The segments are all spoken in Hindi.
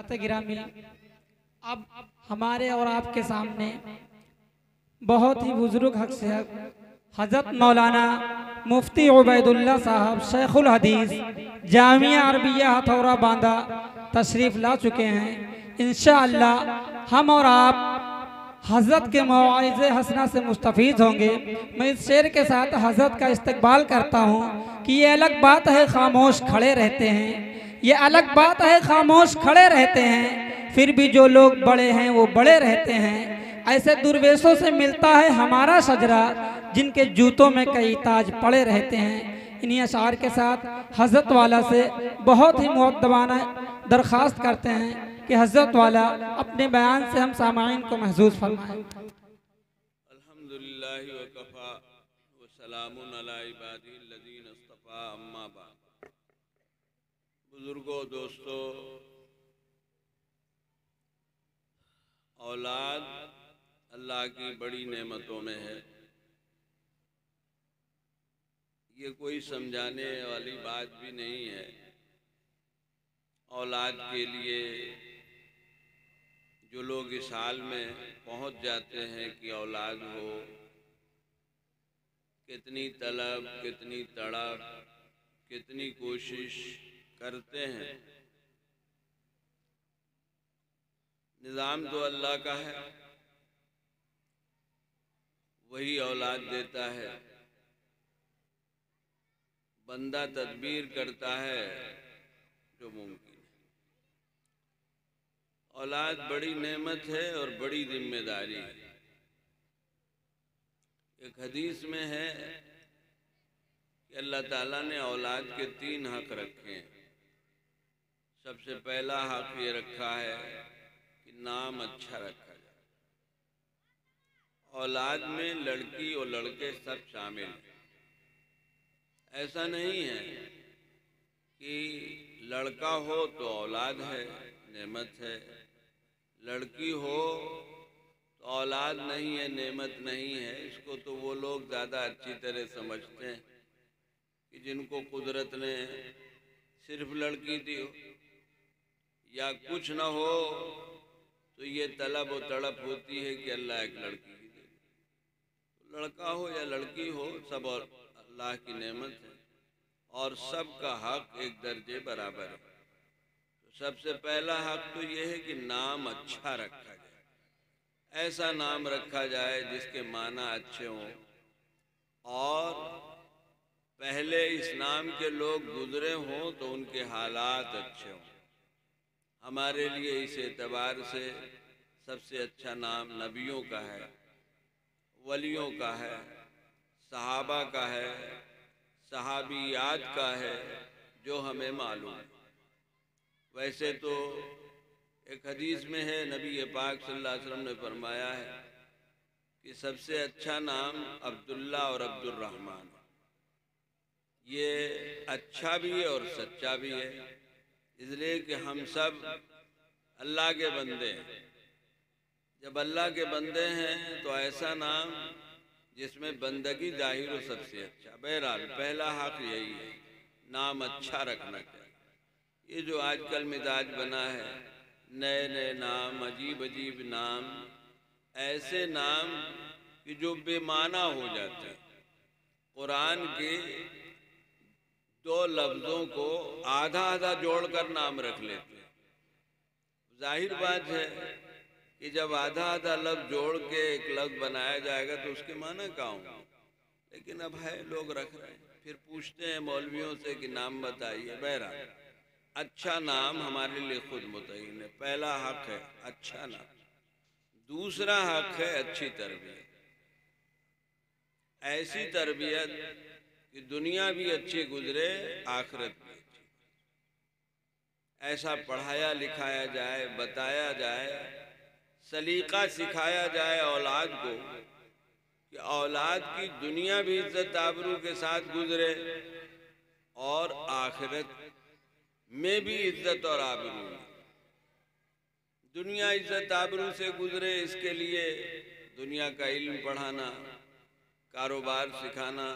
हज़रात गिरामी, अब हमारे और आपके सामने बहुत ही बुजुर्ग शख्सियत हज़रत मौलाना मुफ्ती उबैदुल्ला साहब शेखुल हदीस जामिया अरबिया हथौरा बांदा तशरीफ़ ला चुके हैं। इंशाअल्लाह हम और आप हज़रत के मौइज़े हसना से मुस्तफ़ीज़ होंगे। मैं इस शेर के साथ हज़रत का इस्तकबाल करता हूँ कि ये अलग बात है खामोश खड़े रहते हैं, ये अलग बात है खामोश खड़े रहते हैं, फिर भी जो लोग बड़े हैं वो बड़े रहते हैं। ऐसे दुर्वेशों से मिलता है हमारा शजरा, जिनके जूतों में कई ताज पड़े रहते हैं। इन्हीं अशार के साथ हज़रत वाला से बहुत ही मुअद्दबाना दरख्वास्त करते हैं कि हज़रत वाला अपने बयान से हम सामाईन को महसूस फरमाएं। अल्हम्दुलिल्लाह व कफ़ा व सलामुन अला इबादिल्लज़ीन इस्तफ़ा अम्मा बाद। बुजुर्गों, दोस्तों, औलाद अल्लाह की बड़ी नेमतों में है। ये कोई समझाने वाली बात भी नहीं है। औलाद के लिए जो लोग इस हाल में पहुंच जाते हैं कि औलाद हो, कितनी तलब, कितनी तड़प, कितनी कोशिश करते हैं। निज़ाम तो अल्लाह का है, वही औलाद देता है। बंदा तदबीर करता है जो मुमकिन है। औलाद बड़ी नेमत है और बड़ी जिम्मेदारी है। एक हदीस में है कि अल्लाह ताला ने औलाद के 3 हक रखे हैं। सबसे पहला हक ये रखा है कि नाम अच्छा रखा जाए। औलाद में लड़की और लड़के सब शामिल हैं। ऐसा नहीं है कि लड़का हो तो औलाद है, नेमत है, लड़की हो तो औलाद नहीं है, नेमत नहीं है। इसको तो वो लोग ज़्यादा अच्छी तरह समझते हैं कि जिनको कुदरत ने सिर्फ लड़की दी हो या कुछ न हो तो ये तलब और तड़प होती है कि अल्लाह एक लड़की की दे। तो लड़का हो या लड़की हो, सब और अल्लाह की नेमत है और सबका हक एक दर्जे बराबर है। तो सबसे पहला हक तो ये है कि नाम अच्छा रखा जाए। ऐसा नाम रखा जाए जिसके माना अच्छे हों और पहले इस नाम के लोग गुजरे हों तो उनके हालात अच्छे हों। हमारे लिए इस एतबार से सबसे अच्छा नाम नबियों का है, वलियों का है, सहाबा का है, सहाबियात का है, जो हमें मालूम है। वैसे तो एक हदीस में है, नबी पाक सल्लल्लाहु अलैहि वसल्लम ने फरमाया है कि सबसे अच्छा नाम अब्दुल्ला और अब्दुर्रहमान। ये अच्छा भी है और सच्चा भी है, इसलिए कि हम सब अल्लाह के बंदे हैं। जब अल्लाह के बंदे हैं तो ऐसा नाम जिसमें बंदगी जाहिर हो सबसे अच्छा। बहरहाल पहला हक यही है, नाम अच्छा रखना चाहिए। ये जो आजकल मिजाज बना है, नए नए नाम, अजीब अजीब नाम, ऐसे नाम कि जो बेमाना हो जाते हैं। कुरान के 2 लफ्ज़ों को आधा आधा जोड़कर नाम रख लेते हैं। जाहिर बात है कि जब आधा आधा लफ्ज़ जोड़ के एक लफ्ज़ बनाया जाएगा तो उसके माना क्या होंगे। लेकिन अब है, लोग रख रहे हैं, फिर पूछते हैं मौलवियों से कि नाम बताइए। बहरहाल अच्छा नाम हमारे लिए खुद मुतय्यन है। पहला हक है अच्छा नाम। दूसरा हक है अच्छी तरबियत। ऐसी तरबियत कि दुनिया भी अच्छी गुजरे, आखिरत भी अच्छी। ऐसा पढ़ाया लिखाया जाए, बताया जाए, सलीका सिखाया जाए औलाद को कि औलाद की दुनिया भी इज्जत आबरू के साथ गुजरे और आखिरत में भी इज्जत और आबरू। दुनिया इज्जत आबरू से गुजरे, इसके लिए दुनिया का इल्म पढ़ाना, कारोबार सिखाना,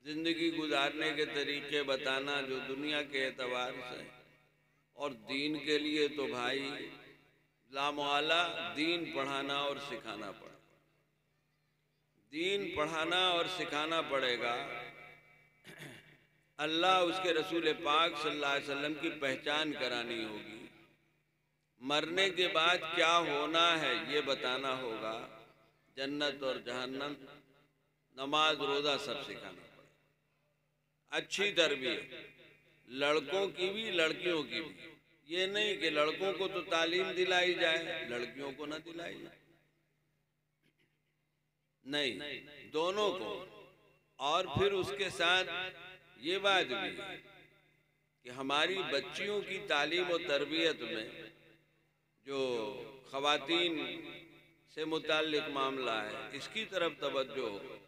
जिंदगी गुजारने के तरीके बताना जो दुनिया के एतबार से और दीन के लिए तो भाई लामवाला दीन पढ़ाना और सिखाना पड़ेगा। दीन पढ़ाना और सिखाना पड़ेगा। अल्लाह उसके रसूल पाक सल्लल्लाहु अलैहि वसल्लम की पहचान करानी होगी। मरने के बाद क्या होना है ये बताना होगा। जन्नत और जहन्नम, नमाज रोज़ा सब सिखाना पड़ेगा। अच्छी तरबियत लड़कों की भी लड़कियों की भी। ये नहीं कि लड़कों को तो तालीम दिलाई जाए, लड़कियों को ना दिलाई जाए, नहीं, दोनों को। और फिर उसके साथ ये बात भी है कि हमारी बच्चियों की तालीम और तरबियत में जो ख़वातीन से मुताल्लिक़ मामला है, इसकी तरफ तवज्जो हो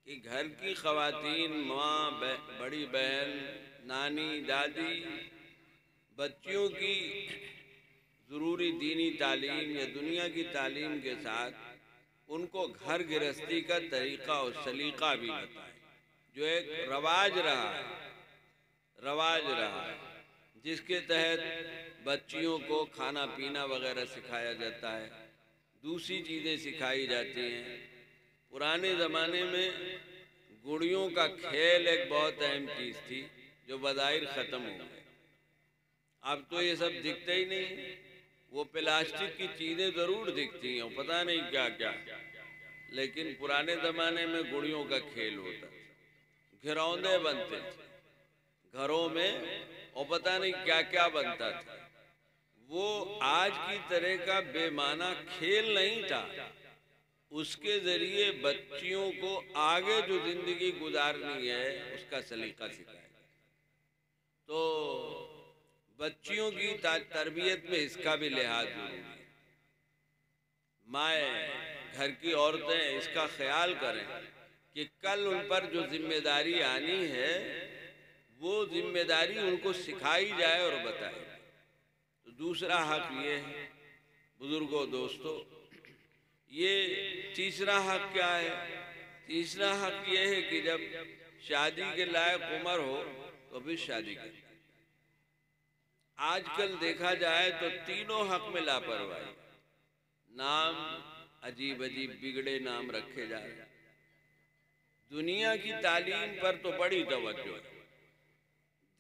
कि घर की ख़वातीन, माँ, बड़ी बहन, नानी, दादी, बच्चियों की ज़रूरी दीनी तालीम या दुनिया की तालीम के साथ उनको घर गृहस्थी का तरीक़ा और सलीक़ा भी बताएं, जो एक रवाज रहा है, जिसके तहत बच्चियों को खाना पीना वगैरह सिखाया जाता है, दूसरी चीज़ें सिखाई जाती हैं। पुराने ज़माने में गुड़ियों का खेल एक बहुत अहम चीज़ थी, जो बज़ाहिर ख़त्म हो गई। अब तो ये सब दिखते ही नहीं। वो प्लास्टिक की चीज़ें ज़रूर दिखती हैं, पता नहीं क्या क्या, लेकिन पुराने ज़माने में गुड़ियों का खेल होता था, घिरौंदे बनते थे घरों में, और पता नहीं क्या क्या बनता था। वो आज की तरह का बेमाना खेल नहीं था। उसके ज़रिए बच्चियों को आगे जो ज़िंदगी गुजारनी है उसका सलीका सिखाया। तो बच्चियों की तरबियत में इसका भी लिहाज जरूरी है। माएँ, घर की औरतें इसका ख्याल करें कि कल उन पर जो जिम्मेदारी आनी है वो जिम्मेदारी उनको सिखाई जाए और बताई। तो दूसरा हक ये है बुजुर्गों, दोस्तों, ये तीसरा हक क्या है? तीसरा हक ये है कि जब शादी के लायक उम्र हो तो भी शादी करें। आजकल देखा जाए तो तीनों हक में लापरवाही, नाम अजीब अजीब बिगड़े नाम रखे जा रहे। दुनिया की तालीम पर तो बड़ी तवज्जो है,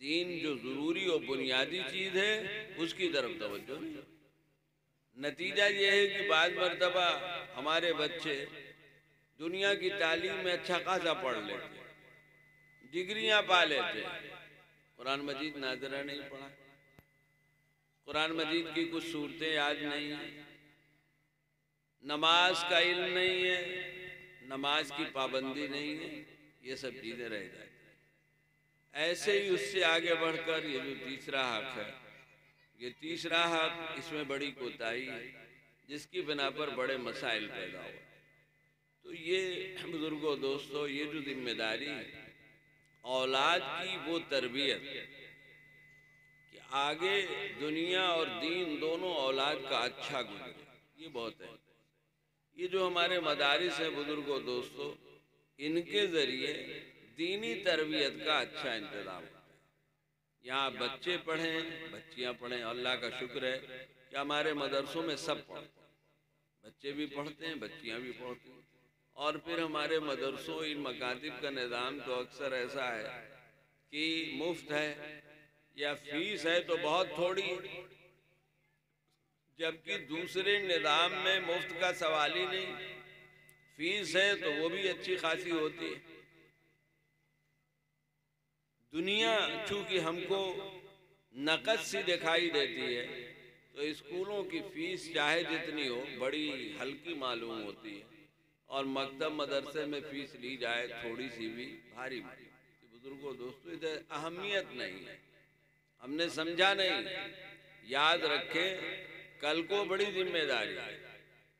दीन जो जरूरी और बुनियादी चीज है उसकी तरफ तवज्जो नहीं। नतीजा ये है कि बाद मर्तबा हमारे बच्चे दुनिया की तालीम में अच्छा खासा पढ़ लेते, डिग्रियां पा लेते, कुरान मजीद नाज़रा नहीं पढ़ा, कुरान मजीद की कुछ सूरतें याद नहीं है, नमाज का इल्म नहीं है, नमाज की पाबंदी नहीं है, ये सब चीज़ें रह जाती। ऐसे ही उससे आगे बढ़कर ये जो तीसरा हक है, ये तीसरा हक, इसमें बड़ी कोताही है, जिसकी बिना पर बड़े मसाइल पैदा हुए। तो ये बुजुर्गों, दोस्तों, ये जो जिम्मेदारी है औलाद की, वो तरबियत कि आगे दुनिया और दीन दोनों औलाद का अच्छा गुजरे, ये बहुत है। ये जो हमारे मदारिस हैं बुजुर्गों, दोस्तों, इनके ज़रिए दीनी तरबियत का अच्छा इंतज़ाम होता है। यहाँ बच्चे पढ़ें, बच्चियाँ पढ़ें। अल्लाह का शुक्र है कि हमारे मदरसों में सब पढ़ते हैं, बच्चे भी पढ़ते हैं, बच्चियाँ भी पढ़ती हैं। और फिर हमारे मदरसों, इन मकातिब का निज़ाम तो अक्सर ऐसा है कि मुफ्त है या फीस है तो बहुत थोड़ी, जबकि दूसरे निज़ाम में मुफ्त का सवाल ही नहीं, फीस है तो वो भी अच्छी खासी होती है। दुनिया चूंकि हमको नकद सी दिखाई देती है तो स्कूलों की फीस चाहे जितनी हो बड़ी हल्की मालूम होती है, और मकतब मदरसे में फीस ली जाए थोड़ी सी भी भारी। बुजुर्गों, दोस्तों, इधर अहमियत नहीं है, हमने समझा नहीं। याद रखें, कल को बड़ी जिम्मेदारी है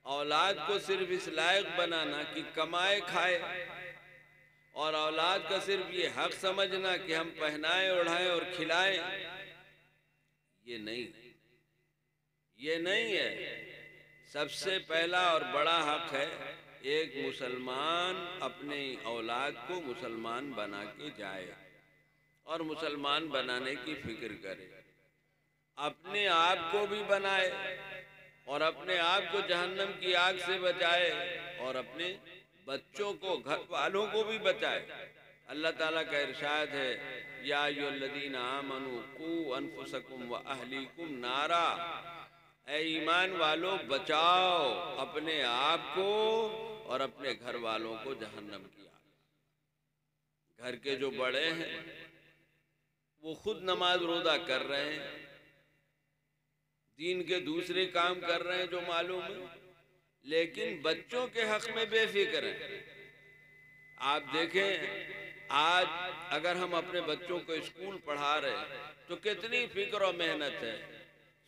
औलाद को सिर्फ इस लायक बनाना कि कमाए खाए, और औलाद का सिर्फ ये हक समझना कि हम पहनाएं, ओढ़ाएं और खिलाएं, ये नहीं है। सबसे पहला और बड़ा हक है एक मुसलमान अपने औलाद को मुसलमान बना के जाए और मुसलमान बनाने की फिक्र करे। अपने आप को भी बनाए और अपने आप को जहन्नम की आग से बचाए और अपने बच्चों को, घर वालों को भी बचाए। अल्लाह ताला का इरशाद है, या अय्युहल्लज़ीना आमनू कू अनफुसकुम व अहलीकुम नारा, ऐ ईमान वालों बचाओ अपने आप को और अपने घर वालों को जहन्नम की आग। घर के जो बड़े हैं वो खुद नमाज रोजा कर रहे हैं, दीन के दूसरे काम कर रहे हैं जो मालूम है, लेकिन बच्चों के हक में बेफिक्र हैं। आप देखें, आज अगर हम अपने बच्चों को स्कूल पढ़ा रहे हैं तो कितनी फिक्र और मेहनत है।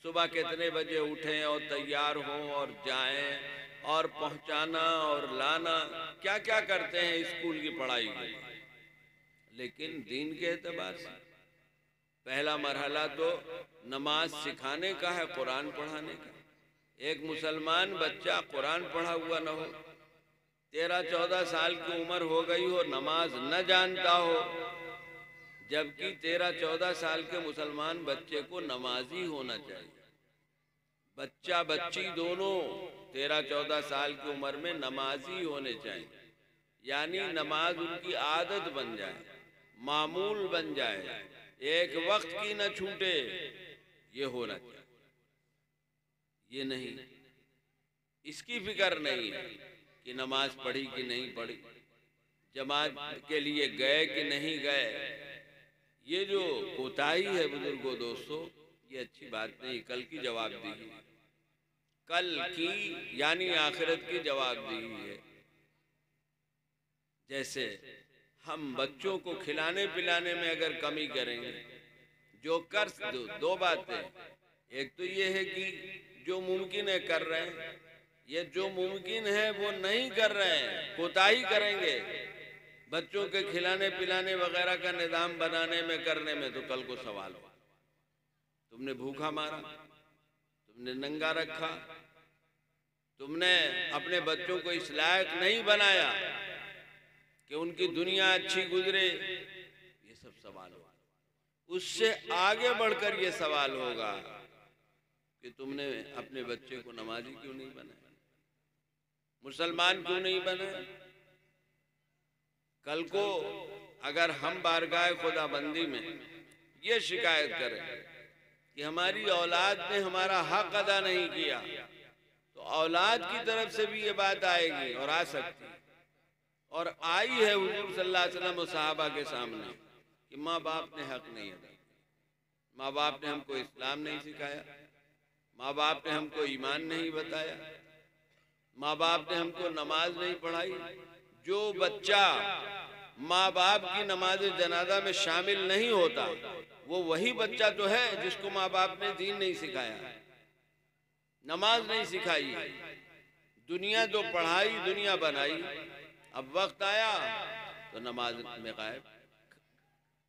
सुबह कितने बजे उठें और तैयार हों और जाएं और पहुंचाना और लाना, क्या क्या करते हैं स्कूल की पढ़ाई के लिए। लेकिन दीन के एतबार से पहला मरहला तो नमाज सिखाने का है, कुरान पढ़ाने का। एक मुसलमान बच्चा कुरान पढ़ा हुआ न हो, 13-14 साल की उम्र हो गई हो, नमाज न जानता हो, जबकि 13-14 साल के मुसलमान बच्चे को नमाजी होना चाहिए। बच्चा बच्ची दोनों 13-14 साल की उम्र में नमाजी होने चाहिए, यानी नमाज उनकी आदत बन जाए, मामूल बन जाए, एक वक्त की न छूटे, ये होना चाहिए। ये नहीं, इसकी फिक्र नहीं है कि नमाज पढ़ी कि नहीं पढ़ी, जमात के लिए गए कि नहीं गए। ये जो कोताही है बुजुर्गों दोस्तों, ये अच्छी बात नहीं। कल की जवाबदेही, कल की यानी आखिरत की जवाबदेही है। जैसे हम बच्चों को खिलाने पिलाने में अगर कमी करेंगे, जो कर दो बातें, एक तो ये है कि जो मुमकिन है कर रहे हैं, ये जो मुमकिन है वो नहीं कर रहे हैं, कोताही करेंगे बच्चों के खिलाने पिलाने वगैरह का निजाम बनाने में करने में, तो कल को सवाल हो, तुमने भूखा मारा, तुमने नंगा रखा, तुमने अपने बच्चों को इस लायक नहीं बनाया कि उनकी दुनिया अच्छी गुजरे। ये सब सवाल होगा। उससे आगे बढ़कर ये सवाल होगा कि तुमने अपने बच्चे को नमाजी क्यों नहीं बनाया, मुसलमान क्यों नहीं बनाया। कल को अगर हम बारगाह खुदाबंदी में ये शिकायत करें कि हमारी औलाद ने हमारा हक अदा नहीं किया, तो औलाद की तरफ से भी ये बात आएगी और आ सकती, और आई है हुजूर सल्लल्लाहु अलैहि वसल्लम और सहाबा के सामने कि माँ बाप ने हक नहीं अदा किया, माँ बाप ने हमको इस्लाम नहीं सिखाया, माँ बाप ने हमको ईमान नहीं बताया, माँ बाप ने हमको नमाज नहीं पढ़ाई। जो बच्चा माँ बाप की नमाज जनाजा में शामिल नहीं होता, वो वही बच्चा तो है जिसको माँ बाप ने दीन नहीं सिखाया, नमाज नहीं सिखाई। दुनिया तो पढ़ाई, दुनिया बनाई, अब वक्त आया तो नमाज में गायब,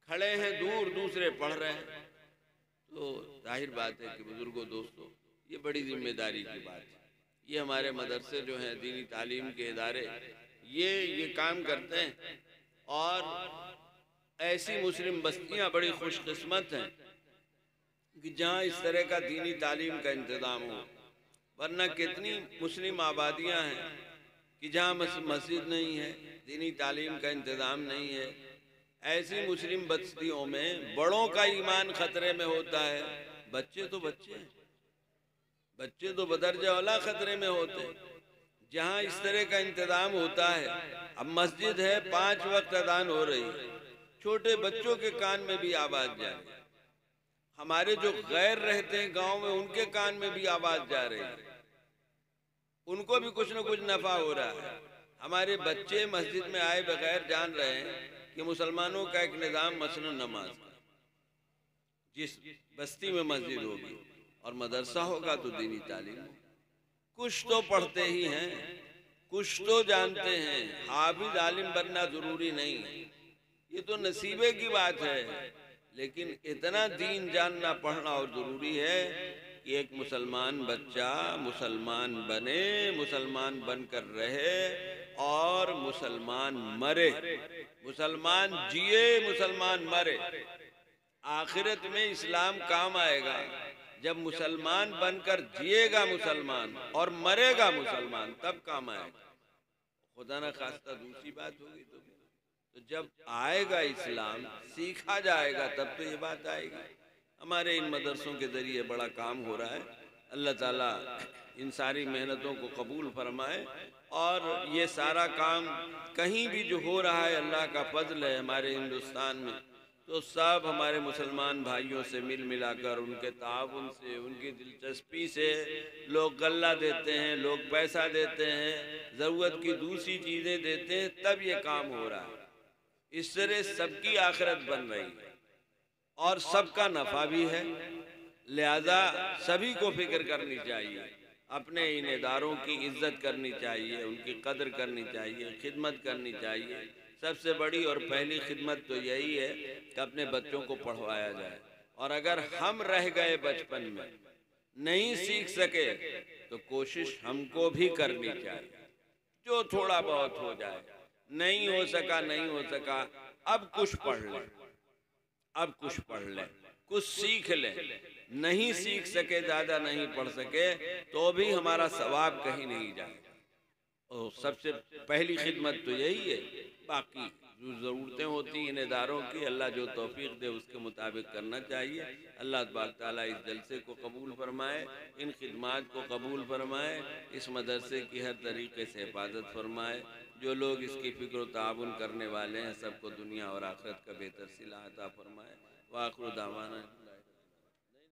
खड़े हैं दूर, दूसरे पढ़ रहे हैं। तो जाहिर बात है कि बुजुर्गों दोस्तों, ये बड़ी जिम्मेदारी की बात है। ये हमारे मदरसे जो हैं, दीनी तालीम के इदारे, ये काम करते हैं, और ऐसी मुस्लिम बस्तियां बड़ी खुशकिस्मत हैं कि जहाँ इस तरह का दीनी तालीम का इंतज़ाम हो। वरना कितनी मुस्लिम आबादियां हैं कि जहाँ मस्जिद नहीं है, दीनी तालीम का इंतज़ाम नहीं है। ऐसी मुस्लिम बस्तियों में बड़ों का ईमान खतरे में होता है, बच्चे तो बच्चे हैं, बच्चे तो बदरजा औला खतरे में होते हैं। जहाँ इस तरह का इंतजाम होता है, अब मस्जिद है, 5 वक्त अजान हो रही है, छोटे बच्चों के कान में भी आवाज जा रही है, हमारे जो गैर रहते हैं गांव में उनके कान में भी आवाज जा रही है, उनको भी कुछ न कुछ नफा हो रहा है। हमारे बच्चे मस्जिद में आए बगैर जान रहे हैं कि मुसलमानों का एक निज़ाम मसलन नमाज का, जिस बस्ती में मस्जिद होगी और मदरसा होगा तो दीनी तालीम, कुछ तो पढ़ते ही हैं, कुछ तो जानते हैं। हाफिज आलिम बनना जरूरी नहीं, ये तो नसीबे की बात है, लेकिन इतना दीन जानना पढ़ना और जरूरी है कि एक मुसलमान बच्चा मुसलमान बने, मुसलमान बनकर रहे और मुसलमान मरे, मुसलमान जिए, मुसलमान मरे। आखिरत में इस्लाम काम आएगा जब मुसलमान बनकर जिएगा मुसलमान और मरेगा मुसलमान तब काम आएगा। खुदा न खास्ता दूसरी बात होगी तो जब आएगा इस्लाम सीखा जाएगा तब तो ये बात आएगी। हमारे इन मदरसों के ज़रिए बड़ा काम हो रहा है। अल्लाह ताला इन सारी मेहनतों को कबूल फरमाए और ये सारा काम कहीं भी जो हो रहा है अल्लाह का फजल है। हमारे हिंदुस्तान में तो सब हमारे मुसलमान भाइयों से मिल मिलाकर उनके ताउन से, उनकी दिलचस्पी से लोग गल्ला देते हैं, लोग पैसा देते हैं, ज़रूरत की दूसरी चीज़ें देते हैं, तब ये काम हो रहा है। इस तरह सबकी आखिरत बन रही है और सबका नफ़ा भी है। लिहाजा सभी को फिक्र करनी चाहिए, अपने इन इदारों की इज्जत करनी चाहिए, उनकी कदर करनी चाहिए, खिदमत करनी चाहिए। सबसे बड़ी और पहली खिदमत तो यही है कि अपने बच्चों को पढ़वाया जाए। और अगर हम रह गए बचपन में नहीं सीख सके तो कोशिश हमको भी करनी चाहिए, जो थोड़ा बहुत हो जाए। नहीं हो सका, अब कुछ पढ़ लें, अब कुछ पढ़ लें, कुछ सीख लें। नहीं सीख सके, ज़्यादा नहीं पढ़ सके तो भी हमारा सवाब कहीं नहीं जाएगा। और सबसे पहली खिदमत तो यही है। बाकी जो ज़रूरतें होती हैं इन इदारों की, अल्लाह जो तौफीक दे उसके मुताबिक करना चाहिए। अल्लाह तबारक ताला इस जलसे को कबूल फरमाए, इन खिदमात को कबूल फरमाए, इस मदरसे की हर तरीके से हिफाजत फरमाए। जो लोग इसकी फ़िक्र व ताउन करने वाले हैं सबको दुनिया और आखिरत का बेहतर सिला अता फरमाए। वाखिर दावाना